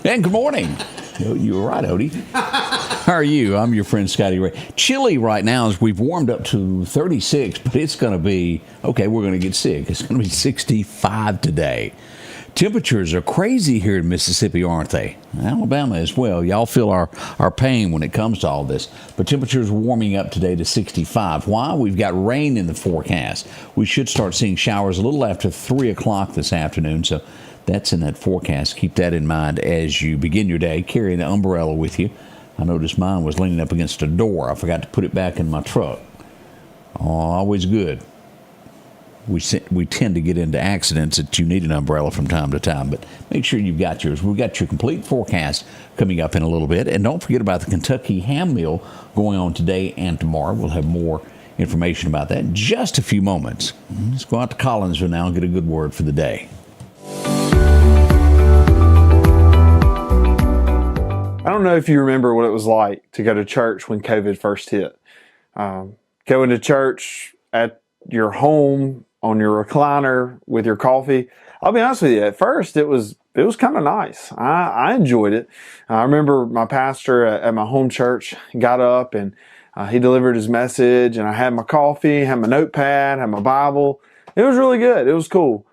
And good morning. You were right, Odie. How are you? I'm your friend Scotty Ray. Chilly right now as we've warmed up to 36, but it's going to be, okay, we're going to get sick. It's going to be 65 today. Temperatures are crazy here in Mississippi, aren't they? Alabama as well. Y'all feel our pain when it comes to all this. But temperatures warming up today to 65. Why? We've got rain in the forecast. We should start seeing showers a little after 3 o'clock this afternoon, so that's in that forecast. Keep that in mind as you begin your day. Carry an umbrella with you. I noticed mine was leaning up against a door. I forgot to put it back in my truck. Oh, always good. We tend to get into accidents that you need an umbrella from time to time, but make sure you've got yours. We've got your complete forecast coming up in a little bit. And don't forget about the Kentucky ham meal going on today and tomorrow. We'll have more information about that in just a few moments. Let's go out to Collinsville now and get a good word for the day. I don't know if you remember what it was like to go to church when COVID first hit. Going to church at your home on your recliner with your coffee. I'll be honest with you, at first it was kind of nice. I enjoyed it. I remember my pastor at my home church got up and he delivered his message, and I had my coffee, had my notepad, had my Bible. It was really good. It was cool.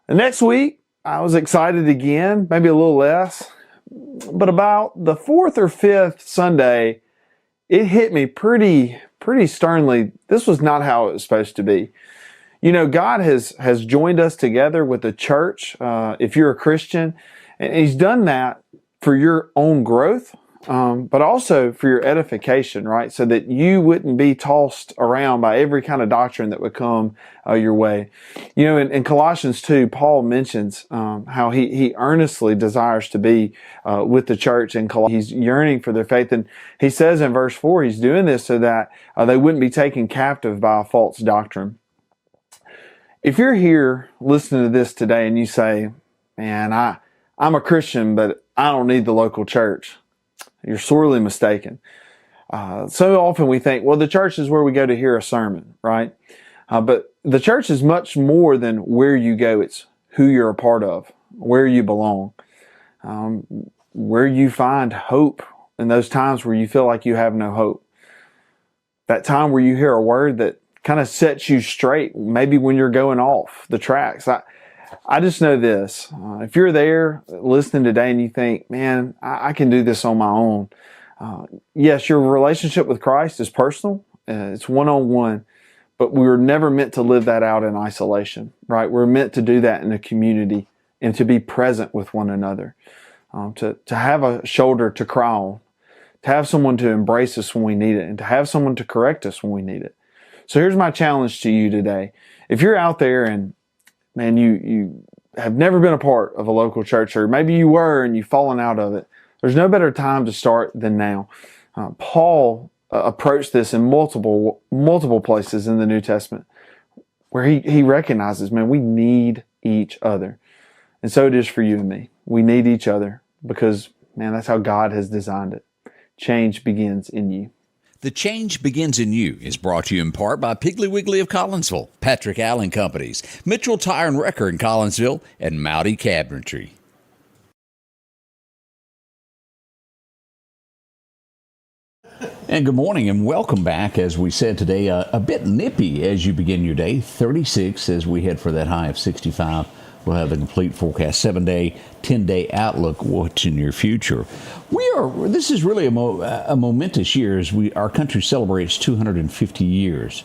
The next week I was excited again, maybe a little less. But about the fourth or fifth Sunday, it hit me pretty sternly. This was not how it was supposed to be. You know, God has joined us together with the church, if you're a Christian, and He's done that for your own growth, but also for your edification, right? So that you wouldn't be tossed around by every kind of doctrine that would come your way. You know, in Colossians 2, Paul mentions how he earnestly desires to be with the church in Colossians. He's yearning for their faith. And he says in verse 4, he's doing this so that they wouldn't be taken captive by a false doctrine. If you're here listening to this today and you say, man, I'm a Christian, but I don't need the local church, you're sorely mistaken. So often we think, well, the church is where we go to hear a sermon, right? But the church is much more than where you go. It's who you're a part of, where you belong, where you find hope in those times where you feel like you have no hope. That time where you hear a word that kind of sets you straight, maybe when you're going off the tracks. I just know this. If you're there listening today and you think, man, I can do this on my own. Yes, your relationship with Christ is personal. It's one-on-one. But we were never meant to live that out in isolation, right? We're meant to do that in a community and to be present with one another. To have a shoulder to cry on. To have someone to embrace us when we need it. And to have someone to correct us when we need it. So here's my challenge to you today. If you're out there and, man, you have never been a part of a local church, or maybe you were and you've fallen out of it, there's no better time to start than now. Paul approached this in multiple places in the New Testament where he recognizes, man, we need each other. And so it is for you and me. We need each other because, man, that's how God has designed it. Change begins in you. The Change Begins in You is brought to you in part by Piggly Wiggly of Collinsville, Patrick Allen Companies, Mitchell Tire and Wrecker in Collinsville, and Mowdy Cabinetry. And good morning and welcome back. As we said today, a bit nippy as you begin your day. 36 as we head for that high of 65. We'll have the complete forecast, 7-day, 10-day outlook. What's in your future? This is really a momentous year as our country celebrates 250 years.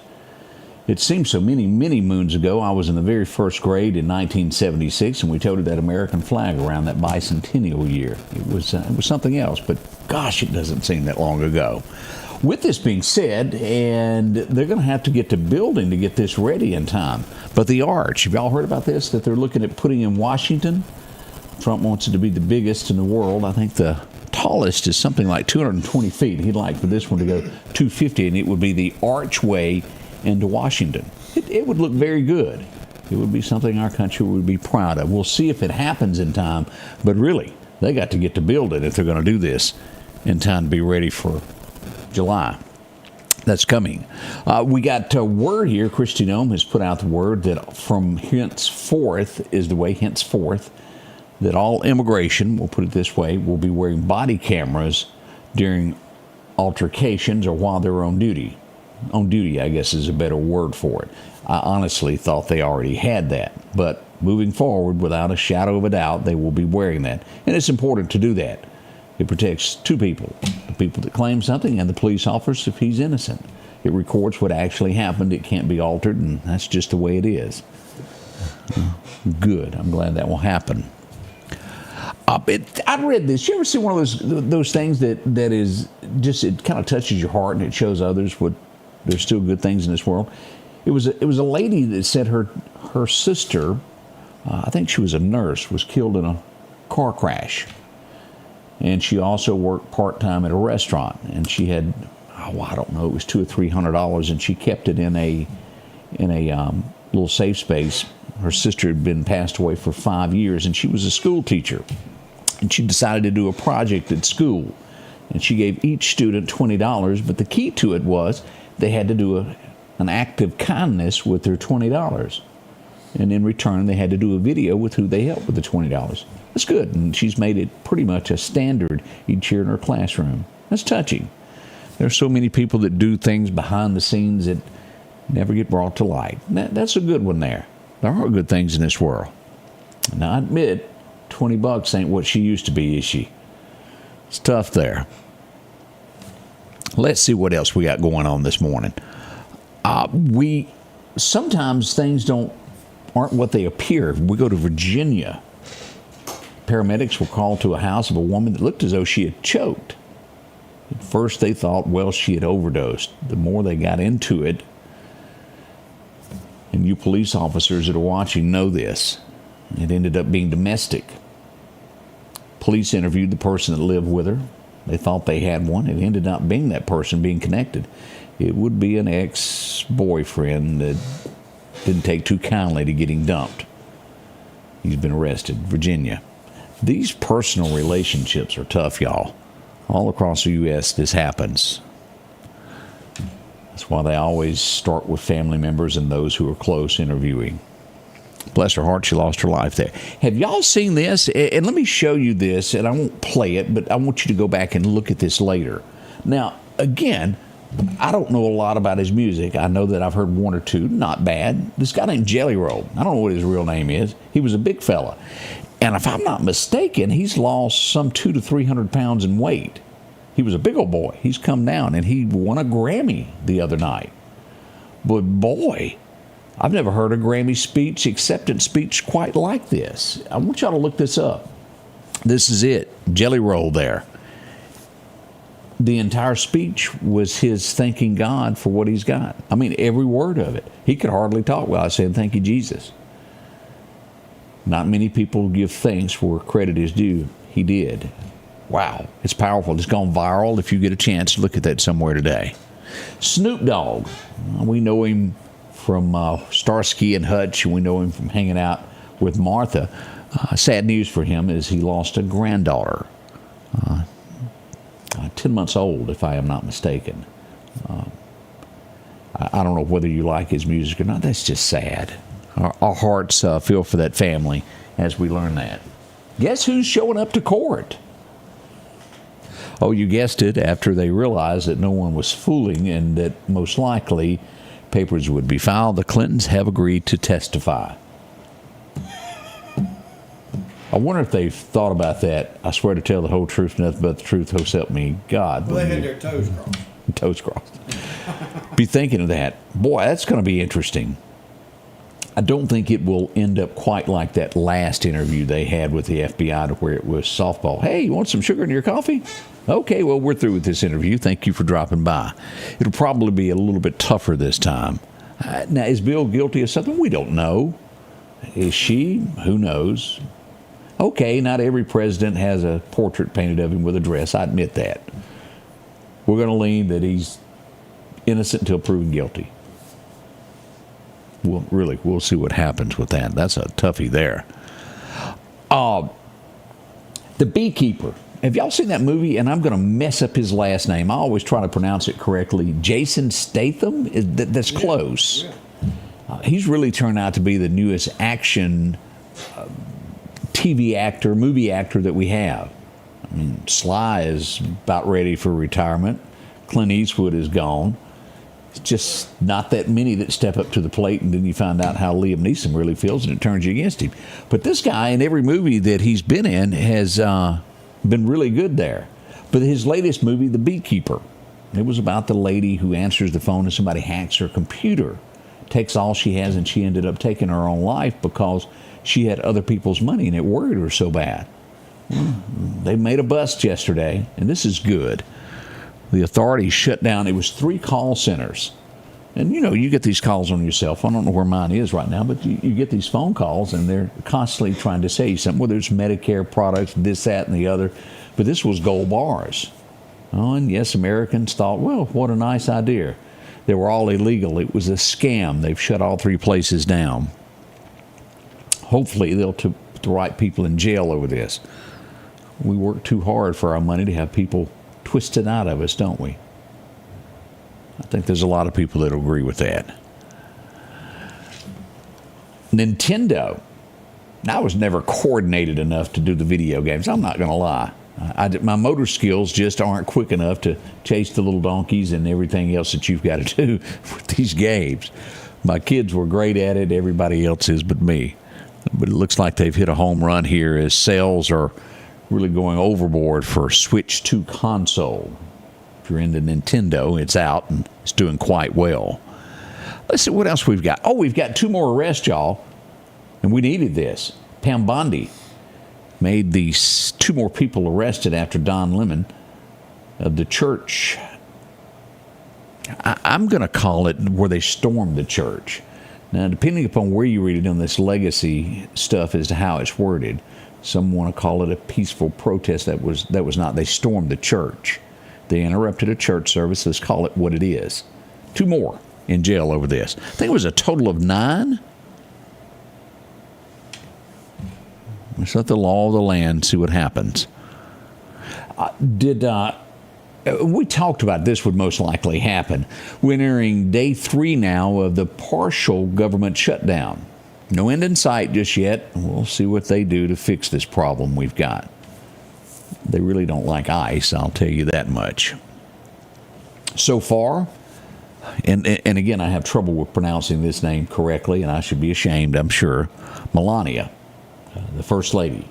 It seems so many moons ago. I was in the very first grade in 1976, and we toted that American flag around that bicentennial year. It was something else, but gosh, it doesn't seem that long ago. With this being said, and they're going to have to get to building to get this ready in time. But the arch, have y'all heard about this, that they're looking at putting in Washington? Trump wants it to be the biggest in the world. I think the tallest is something like 220 feet. He'd like for this one to go 250, and it would be the archway into Washington. It would look very good. It would be something our country would be proud of. We'll see if it happens in time, but really, they got to get to build it if they're going to do this in time to be ready for July. That's coming. We got word here. Christy Nome has put out the word that from henceforth is the way, henceforth, that all immigration, we'll put it this way, will be wearing body cameras during altercations or while they're on duty. On duty, I guess, is a better word for it. I honestly thought they already had that. But moving forward, without a shadow of a doubt, they will be wearing that. And it's important to do that. It protects two people, the people that claim something and the police officer if he's innocent. It records what actually happened. It can't be altered, and that's just the way it is. Good. I'm glad that will happen. I read this. You ever see one of those things that is just, it kind of touches your heart and it shows others what there's still good things in this world? It was a lady that said her sister, I think she was a nurse, was killed in a car crash, and she also worked part-time at a restaurant, and she had, I don't know, it was $200 or $300, and she kept it in a little safe space. Her sister had been passed away for 5 years, and she was a school teacher, and she decided to do a project at school, and she gave each student $20, but the key to it was they had to do an act of kindness with their $20, and in return they had to do a video with who they helped with the $20. That's good, and she's made it pretty much a standard each year in her classroom. That's touching. There's so many people that do things behind the scenes that never get brought to light. That's a good one there. There are good things in this world. Now, I admit, $20 ain't what she used to be, is she? It's tough there. Let's see what else we got going on this morning. Sometimes things aren't what they appear. We go to Virginia. Paramedics were called to a house of a woman that looked as though she had choked. At first they thought, well, she had overdosed. The more they got into it, and you police officers that are watching know this, it ended up being domestic. Police interviewed the person that lived with her. They thought they had one. It ended up being that person being connected. It would be an ex-boyfriend that didn't take too kindly to getting dumped. He's been arrested. Virginia. These personal relationships are tough, y'all. All across the U.S. this happens. That's why they always start with family members and those who are close interviewing. Bless her heart, she lost her life there. Have y'all seen this? And let me show you this, and I won't play it, but I want you to go back and look at this later. Now, again, I don't know a lot about his music. I know that I've heard one or two, not bad. This guy named Jelly Roll, I don't know what his real name is. He was a big fella. And if I'm not mistaken, he's lost some 200 to 300 pounds in weight. He was a big old boy. He's come down, and he won a Grammy the other night. But boy, I've never heard a Grammy speech, acceptance speech quite like this. I want y'all to look this up. This is it, Jelly Roll there. The entire speech was his thanking God for what he's got. I mean, every word of it. He could hardly talk without saying, thank you, Jesus. Not many people give thanks where credit is due. He did. Wow, it's powerful. It's gone viral. If you get a chance, look at that somewhere today. Snoop Dogg. We know him from Starsky and Hutch. We know him from hanging out with Martha. Sad news for him is he lost a granddaughter. 10 months old, if I am not mistaken. I don't know whether you like his music or not. That's just sad. Our hearts feel for that family as we learn that. Guess who's showing up to court? Oh, you guessed it, after they realized that no one was fooling and that most likely papers would be filed, the Clintons have agreed to testify. I wonder if they've thought about that. I swear to tell the whole truth, nothing but the truth, so help me God. Well, they had their toes crossed. Toes crossed. Be thinking of that. Boy, that's going to be interesting. I don't think it will end up quite like that last interview they had with the FBI to where it was softball. Hey, you want some sugar in your coffee? Okay, well, we're through with this interview. Thank you for dropping by. It'll probably be a little bit tougher this time. Now, is Bill guilty of something? We don't know. Is she? Who knows? Okay, not every president has a portrait painted of him with a dress. I admit that. We're going to lean that he's innocent until proven guilty. We'll see what happens with that. That's a toughie there. The Beekeeper. Have y'all seen that movie? And I'm going to mess up his last name. I always try to pronounce it correctly. Jason Statham? That's close. Yeah. He's really turned out to be the newest action TV actor, movie actor that we have. I mean, Sly is about ready for retirement. Clint Eastwood is gone. It's just not that many that step up to the plate, and then you find out how Liam Neeson really feels, and it turns you against him. But this guy, in every movie that he's been in, has been really good there. But his latest movie, The Beekeeper, it was about the lady who answers the phone and somebody hacks her computer, takes all she has, and she ended up taking her own life because she had other people's money, and it worried her so bad. They made a bust yesterday, and this is good. The authorities shut down, it was 3 call centers. And, you know, you get these calls on your cell phone. I don't know where mine is right now, but you get these phone calls, and they're constantly trying to say something, whether it's Medicare products, this, that, and the other. But this was gold bars. Oh, and yes, Americans thought, well, what a nice idea. They were all illegal. It was a scam. They've shut all 3 places down. Hopefully, they'll put the right people in jail over this. We work too hard for our money to have people twisted out of us, don't we? I think there's a lot of people that agree with that. Nintendo. I was never coordinated enough to do the video games. I'm not going to lie. My motor skills just aren't quick enough to chase the little donkeys and everything else that you've got to do with these games. My kids were great at it. Everybody else is but me. But it looks like they've hit a home run here as sales are really going overboard for Switch 2 console. If you're into Nintendo, it's out and it's doing quite well. Let's see what else we've got. Oh, we've got 2 more arrests, y'all. And we needed this. Pam Bondi made these 2 more people arrested after Don Lemon of the church. I'm going to call it where they stormed the church. Now, depending upon where you read it on this legacy stuff as to how it's worded, some want to call it a peaceful protest. That was not. They stormed the church. They interrupted a church service. Let's call it what it is. 2 more in jail over this. I think it was a total of 9. Let's let the law of the land see what happens. We talked about this would most likely happen. We're entering day 3 now of the partial government shutdown. No end in sight just yet. We'll see what they do to fix this problem we've got. They really don't like ICE, I'll tell you that much. So far, and again, I have trouble with pronouncing this name correctly, and I should be ashamed, I'm sure. Melania, the First Lady.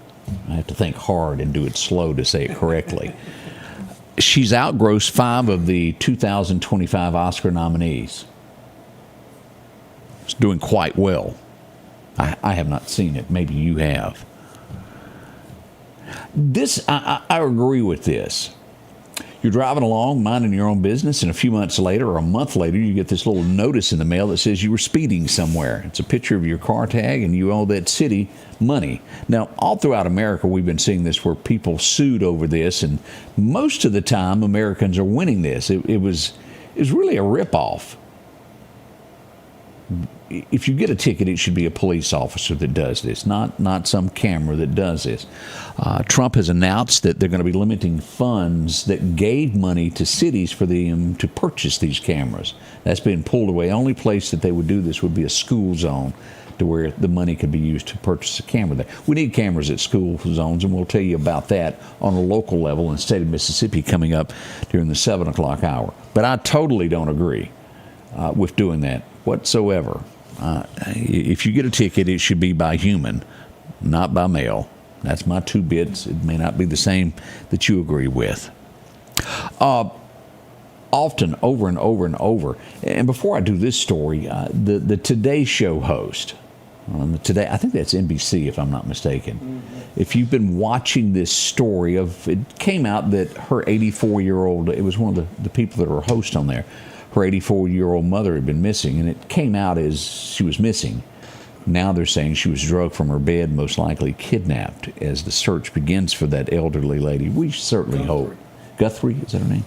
I have to think hard and do it slow to say it correctly. She's outgrossed 5 of the 2025 Oscar nominees. It's doing quite well. I have not seen it. Maybe you have. I agree with this. You're driving along, minding your own business, and a few months later or a month later, you get this little notice in the mail that says you were speeding somewhere. It's a picture of your car tag, and you owe that city money. Now, all throughout America, we've been seeing this where people sued over this, and most of the time, Americans are winning this. It was really a ripoff. If you get a ticket, it should be a police officer that does this, not some camera that does this. Trump has announced that they're going to be limiting funds that gave money to cities for them to purchase these cameras. That's been pulled away. Only place that they would do this would be a school zone to where the money could be used to purchase a camera there. We need cameras at school zones, and we'll tell you about that on a local level in the state of Mississippi coming up during the 7 o'clock hour. But I totally don't agree with doing that whatsoever. If you get a ticket, it should be by human, not by mail. That's my 2 bits. It may not be the same that you agree with. Often, over and over and over. And before I do this story, the Today Show host, Today, I think that's NBC if I'm not mistaken. Mm-hmm. If you've been watching this story it came out that her 84-year-old, it was one of the people that were host on there, her 84-year-old mother had been missing, and it came out as she was missing. Now they're saying she was drugged from her bed, most likely kidnapped, as the search begins for that elderly lady. We certainly hope. Guthrie, is that her name?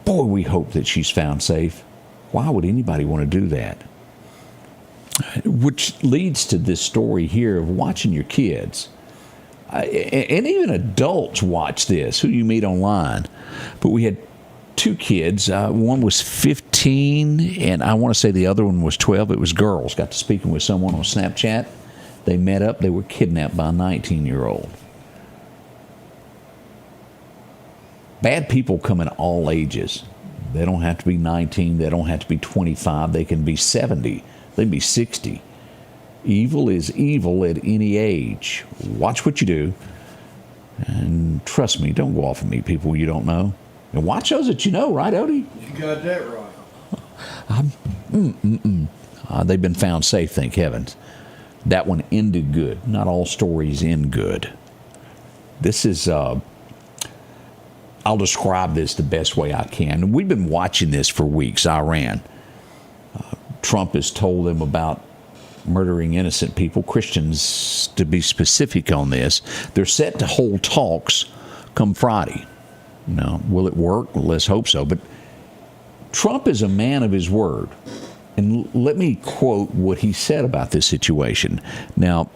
Boy, we hope that she's found safe. Why would anybody want to do that? Which leads to this story here of watching your kids. And even adults watch this, who you meet online. But we had 2 kids. One was 15, and I want to say the other one was 12. It was girls. Got to speaking with someone on Snapchat. They met up. They were kidnapped by a 19-year-old. Bad people come in all ages. They don't have to be 19. They don't have to be 25. They can be 70. They can be 60. Evil is evil at any age. Watch what you do. And trust me, don't go off and meet people you don't know. And watch those that you know, right, Odie? You got that right. They've been found safe, thank heavens. That one ended good. Not all stories end good. This is, I'll describe this the best way I can. We've been watching this for weeks, Iran. Trump has told them about murdering innocent people, Christians to be specific on this. They're set to hold talks come Friday. Now, will it work? Well, let's hope so. But Trump is a man of his word. And let me quote what he said about this situation. Now,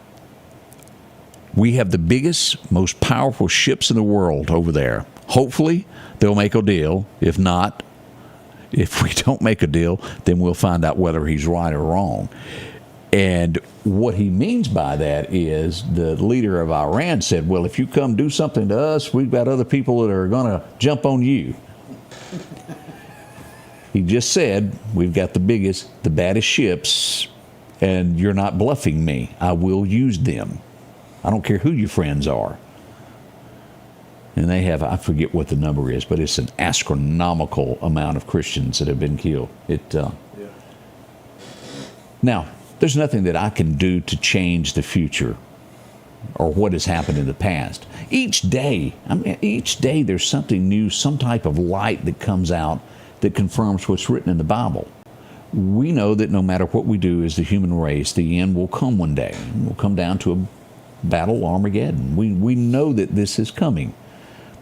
we have the biggest, most powerful ships in the world over there. Hopefully, they'll make a deal. If not, if we don't make a deal, then we'll find out whether he's right or wrong. And what he means by that is the leader of Iran said, well, if you come do something to us, we've got other people that are going to jump on you. He just said, we've got the biggest, the baddest ships, and you're not bluffing me. I will use them. I don't care who your friends are. And they have, I forget what the number is, but it's an astronomical amount of Christians that have been killed. Now, there's nothing that I can do to change the future or what has happened in the past. Each day there's something new, some type of light that comes out that confirms what's written in the Bible. We know that no matter what we do as the human race, the end will come one day. We'll come down to a battle, Armageddon. We know that this is coming.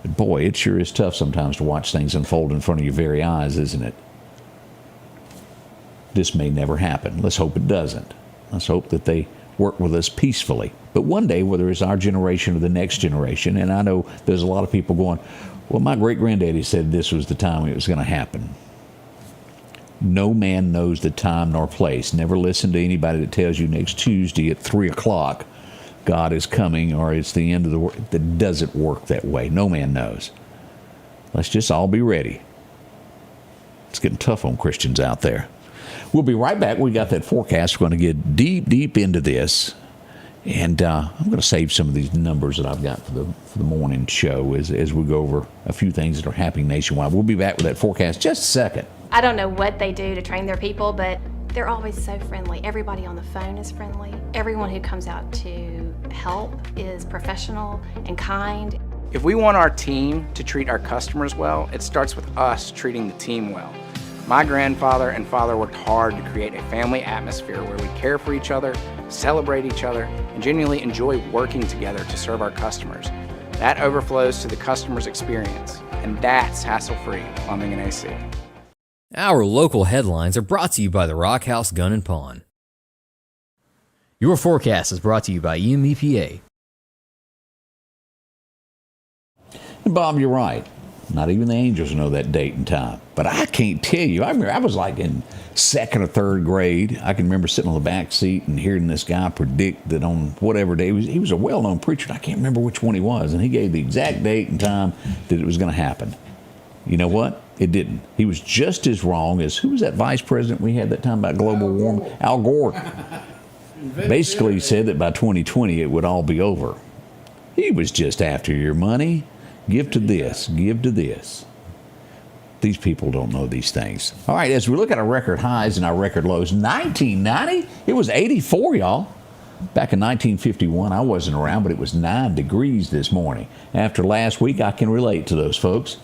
But boy, it sure is tough sometimes to watch things unfold in front of your very eyes, isn't it? This may never happen. Let's hope it doesn't. Let's hope that they work with us peacefully. But one day, whether it's our generation or the next generation, and I know there's a lot of people going, well, my great-granddaddy said this was the time it was going to happen. No man knows the time nor place. Never listen to anybody that tells you next Tuesday at 3 o'clock God is coming or it's the end of the world. That doesn't work that way. No man knows. Let's just all be ready. It's getting tough on Christians out there. We'll be right back. We got that forecast. We're going to get deep into this. And I'm going to save some of these numbers that I've got for the morning show as we go over a few things that are happening nationwide. We'll be back with that forecast just a second. I don't know what they do to train their people, but they're always so friendly. Everybody on the phone is friendly. Everyone who comes out to help is professional and kind. If we want our team to treat our customers well, it starts with us treating the team well. My grandfather and father worked hard to create a family atmosphere where we care for each other, celebrate each other, and genuinely enjoy working together to serve our customers. That overflows to the customer's experience, and that's hassle-free plumbing and AC. Our local headlines are brought to you by the Rock House Gun and Pawn. Your forecast is brought to you by EMEPA. And Bob, you're right. Not even the angels know that date and time. But I can't tell you. I remember I was like in second or third grade. I can remember sitting on the back seat and hearing this guy predict that on whatever day, he was a well-known preacher, and I can't remember which one he was, and he gave the exact date and time that it was going to happen. You know what? It didn't. He was just as wrong as, who was that vice president we had that time about global warming? Al Gore. Basically said that by 2020 it would all be over. He was just after your money. Give to this, give to this. These people don't know these things. All right, as we look at our record highs and our record lows, 1990, it was 84, y'all. Back in 1951, I wasn't around, but it was 9 degrees this morning. After last week, I can relate to those folks.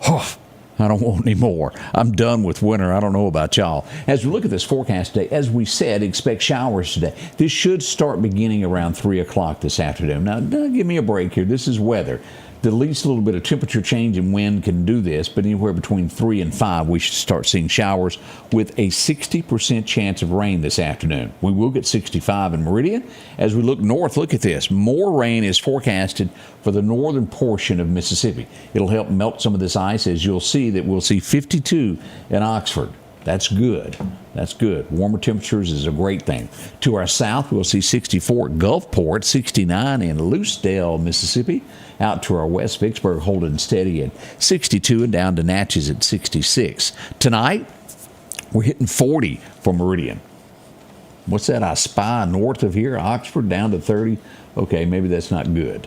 Oh, I don't want any more. I'm done with winter. I don't know about y'all. As we look at this forecast today, as we said, expect showers today. This should start beginning around 3 o'clock this afternoon. Now, give me a break here. This is weather. The least little bit of temperature change and wind can do this, but anywhere between 3 and 5, we should start seeing showers with a 60% chance of rain this afternoon. We will get 65 in Meridian. As we look north, look at this. More rain is forecasted for the northern portion of Mississippi. It'll help melt some of this ice, as you'll see that we'll see 52 in Oxford. That's good. That's good. Warmer temperatures is a great thing. To our south, we'll see 64 at Gulfport, 69 in Lucedale, Mississippi. Out to our west, Vicksburg holding steady at 62 and down to Natchez at 66. Tonight, we're hitting 40 for Meridian. What's that I spy north of here? Oxford down to 30. Okay, maybe that's not good.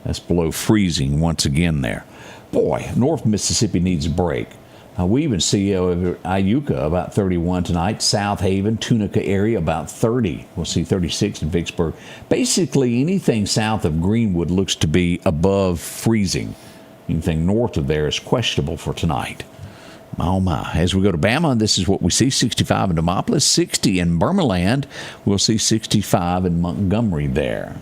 That's below freezing once again there. Boy, North Mississippi needs a break. We even see Iuka about 31 tonight. South Haven, Tunica area about 30. We'll see 36 in Vicksburg. Basically, anything south of Greenwood looks to be above freezing. Anything north of there is questionable for tonight. Oh my. As we go to Bama, this is what we see. 65 in Demopolis, 60 in Burmaland. We'll see 65 in Montgomery there.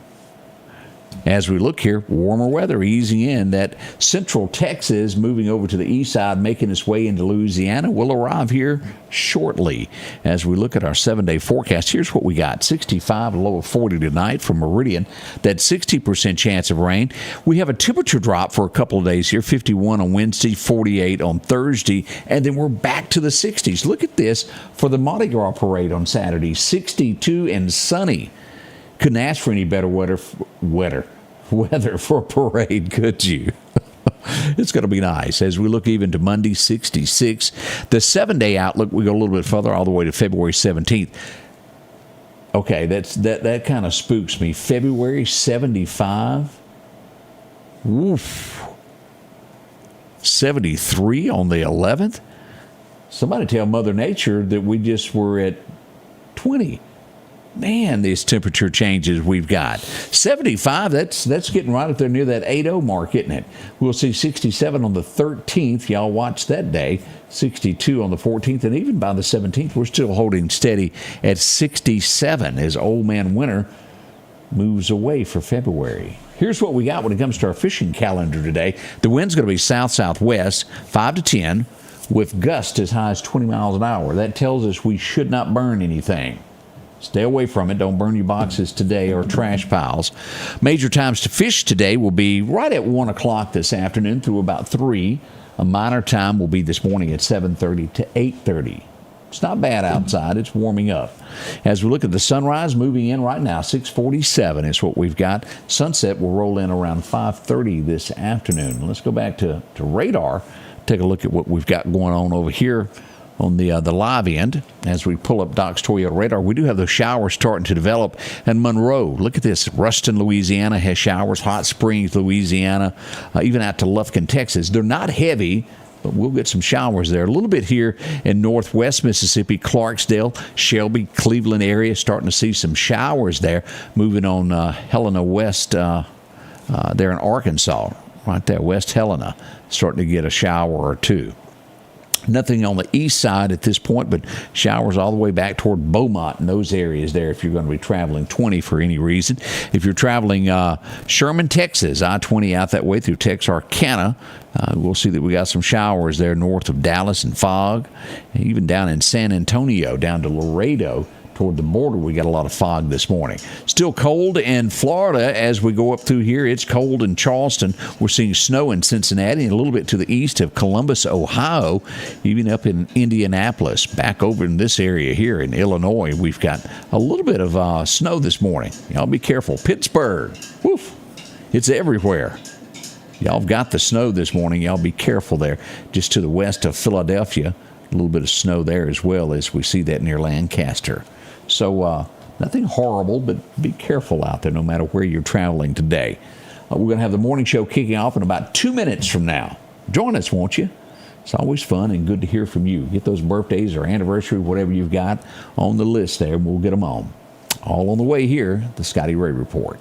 As we look here, warmer weather easing in. That central Texas moving over to the east side, making its way into Louisiana, will arrive here shortly. As we look at our 7-day forecast, here's what we got. 65, a low of 40 tonight from Meridian. That 60% chance of rain. We have a temperature drop for a couple of days here. 51 on Wednesday, 48 on Thursday, and then we're back to the 60s. Look at this for the Mardi Gras parade on Saturday. 62 and sunny. Couldn't ask for any better weather for a parade, could you? It's going to be nice. As we look even to Monday, 66. The 7-day outlook, we go a little bit further, all the way to February 17th. Okay, that kind of spooks me. February 75. Woof. 73 on the 11th. Somebody tell Mother Nature that we just were at 20. Man, these temperature changes we've got. 75, that's getting right up there near that 80 mark, isn't it? We'll see 67 on the 13th. Y'all watch that day. 62 on the 14th, and even by the 17th, we're still holding steady at 67 as Old Man Winter moves away for February. Here's what we got when it comes to our fishing calendar today. The wind's going to be south-southwest, 5 to 10, with gusts as high as 20 miles an hour. That tells us we should not burn anything. Stay away from it. Don't burn your boxes today or trash piles. Major times to fish today will be right at 1 o'clock this afternoon through about 3. A minor time will be this morning at 7:30 to 8:30. It's not bad outside. It's warming up. As we look at the sunrise moving in right now, 6:47 is what we've got. Sunset will roll in around 5:30 this afternoon. Let's go back to radar. Take a look at what we've got going on over here on the live end. As we pull up Doc's Toyota radar, we do have those showers starting to develop. And Monroe, look at this. Ruston, Louisiana has showers. Hot Springs, Louisiana, even out to Lufkin, Texas. They're not heavy, but we'll get some showers there. A little bit here in northwest Mississippi, Clarksdale, Shelby, Cleveland area, starting to see some showers there. Moving on Helena West there in Arkansas, right there, West Helena, starting to get a shower or two. Nothing on the east side at this point, but showers all the way back toward Beaumont and those areas there if you're going to be traveling 20 for any reason. If you're traveling Sherman, Texas, I-20 out that way through Texarkana, we'll see that we got some showers there north of Dallas and fog. Even down in San Antonio, down to Laredo, toward the border, we got a lot of fog this morning. Still cold in Florida as we go up through here. It's cold in Charleston. We're seeing snow in Cincinnati and a little bit to the east of Columbus, Ohio, even up in Indianapolis. Back over in this area here in Illinois, we've got a little bit of snow this morning. Y'all be careful. Pittsburgh, woof, it's everywhere. Y'all have got the snow this morning. Y'all be careful there. Just to the west of Philadelphia, a little bit of snow there as well as we see that near Lancaster. So nothing horrible, but be careful out there no matter where you're traveling today. We're going to have the morning show kicking off in about 2 minutes from now. Join us, won't you? It's always fun and good to hear from you. Get those birthdays or anniversary, whatever you've got on the list there, and we'll get them on. All on the way here, the Scotty Ray Report.